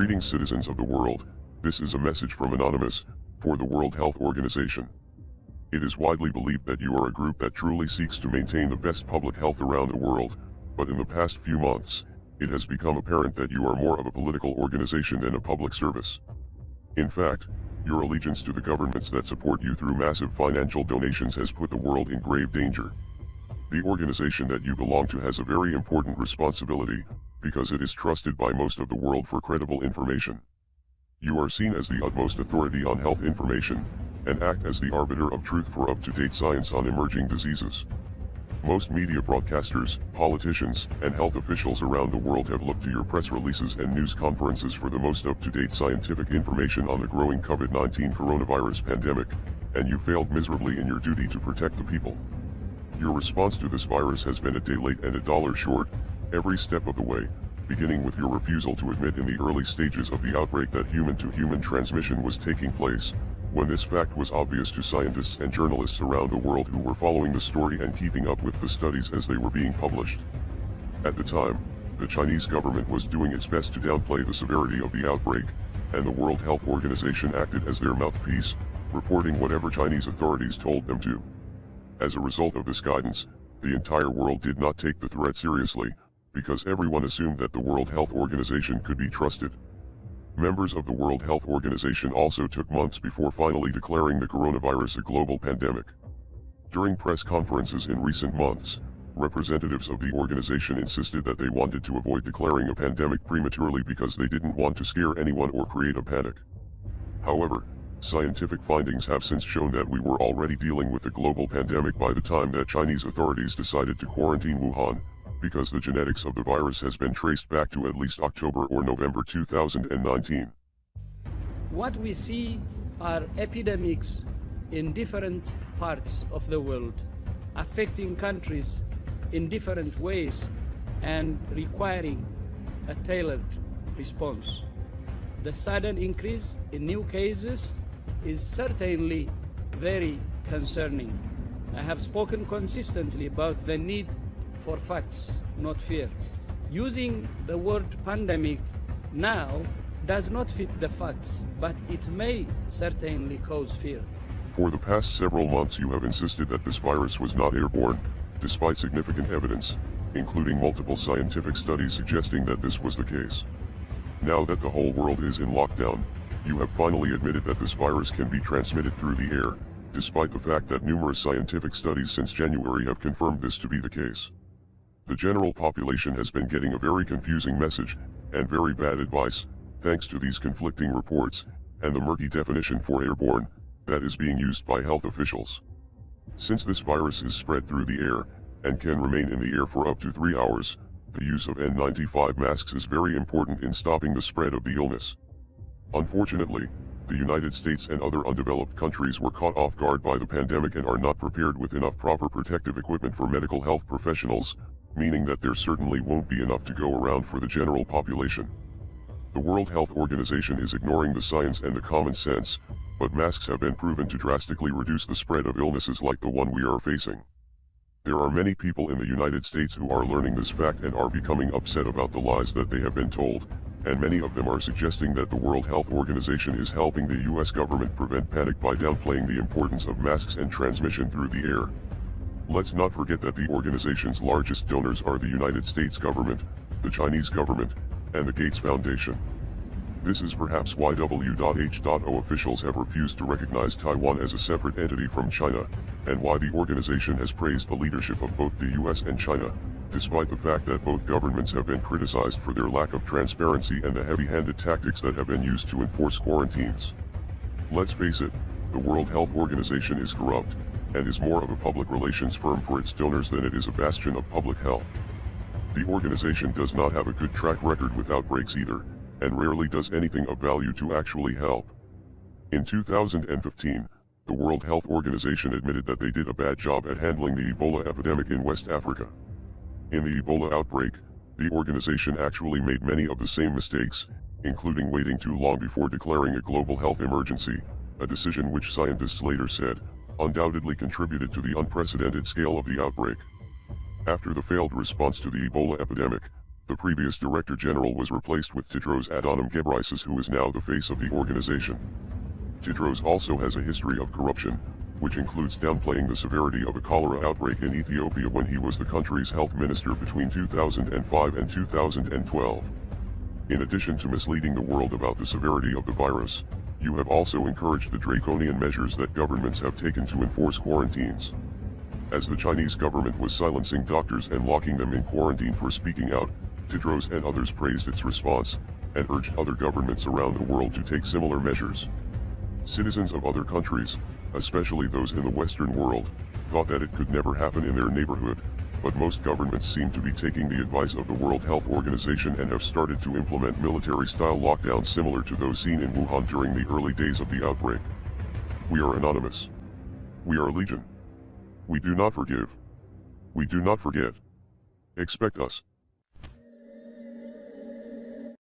Greetings, citizens of the world. This is a message from Anonymous for the World Health Organization. It is widely believed that you are a group that truly seeks to maintain the best public health around the world, but in the past few months, it has become apparent that you are more of a political organization than a public service. In fact, your allegiance to the governments that support you through massive financial donations has put the world in grave danger. The organization that you belong to has a very important responsibility, because it is trusted by most of the world for credible information. You are seen as the utmost authority on health information, and act as the arbiter of truth for up-to-date science on emerging diseases. Most media broadcasters, politicians, and health officials around the world have looked to your press releases and news conferences for the most up-to-date scientific information on the growing COVID-19 coronavirus pandemic, and you failed miserably in your duty to protect the people. Your response to this virus has been a day late and a dollar short, every step of the way, beginning with your refusal to admit in the early stages of the outbreak that human-to-human transmission was taking place, when this fact was obvious to scientists and journalists around the world who were following the story and keeping up with the studies as they were being published. At the time, the Chinese government was doing its best to downplay the severity of the outbreak, and the World Health Organization acted as their mouthpiece, reporting whatever Chinese authorities told them to. As a result of this guidance, the entire world did not take the threat seriously, because everyone assumed that the World Health Organization could be trusted. Members of the World Health Organization also took months before finally declaring the coronavirus a global pandemic. During press conferences in recent months, representatives of the organization insisted that they wanted to avoid declaring a pandemic prematurely because they didn't want to scare anyone or create a panic. However, scientific findings have since shown that we were already dealing with a global pandemic by the time that Chinese authorities decided to quarantine Wuhan, because the genetics of the virus has been traced back to at least October or November 2019. What we see are epidemics in different parts of the world, affecting countries in different ways and requiring a tailored response. The sudden increase in new cases is certainly very concerning. I have spoken consistently about the need for facts, not fear. Using the word pandemic now does not fit the facts, but it may certainly cause fear. For the past several months you have insisted that this virus was not airborne, despite significant evidence, including multiple scientific studies suggesting that this was the case. Now that the whole world is in lockdown, you have finally admitted that this virus can be transmitted through the air, despite the fact that numerous scientific studies since January have confirmed this to be the case. The general population has been getting a very confusing message, and very bad advice, thanks to these conflicting reports, and the murky definition for airborne, that is being used by health officials. Since this virus is spread through the air, and can remain in the air for up to 3 hours, the use of N95 masks is very important in stopping the spread of the illness. Unfortunately, the United States and other undeveloped countries were caught off guard by the pandemic and are not prepared with enough proper protective equipment for medical health professionals, meaning that there certainly won't be enough to go around for the general population. The World Health Organization is ignoring the science and the common sense, but masks have been proven to drastically reduce the spread of illnesses like the one we are facing. There are many people in the United States who are learning this fact and are becoming upset about the lies that they have been told, and many of them are suggesting that the World Health Organization is helping the US government prevent panic by downplaying the importance of masks and transmission through the air. Let's not forget that the organization's largest donors are the United States government, the Chinese government, and the Gates Foundation. This is perhaps why WHO officials have refused to recognize Taiwan as a separate entity from China, and why the organization has praised the leadership of both the US and China, despite the fact that both governments have been criticized for their lack of transparency and the heavy-handed tactics that have been used to enforce quarantines. Let's face it, the World Health Organization is corrupt, and is more of a public relations firm for its donors than it is a bastion of public health. The organization does not have a good track record with outbreaks either, and rarely does anything of value to actually help. In 2015, the World Health Organization admitted that they did a bad job at handling the Ebola epidemic in West Africa. In the Ebola outbreak, the organization actually made many of the same mistakes, including waiting too long before declaring a global health emergency, a decision which scientists later said undoubtedly contributed to the unprecedented scale of the outbreak. After the failed response to the Ebola epidemic, The previous Director General was replaced with Tedros Adhanom Ghebreyesus, who is now the face of the organization. Tedros also has a history of corruption, which includes downplaying the severity of a cholera outbreak in Ethiopia when he was the country's health minister between 2005 and 2012. In addition to misleading the world about the severity of the virus, you have also encouraged the draconian measures that governments have taken to enforce quarantines. As the Chinese government was silencing doctors and locking them in quarantine for speaking out, Tedros and others praised its response, and urged other governments around the world to take similar measures. Citizens of other countries, especially those in the Western world, thought that it could never happen in their neighborhood, but most governments seem to be taking the advice of the World Health Organization and have started to implement military-style lockdowns similar to those seen in Wuhan during the early days of the outbreak. We are anonymous. We are legion. We do not forgive. We do not forget. Expect us.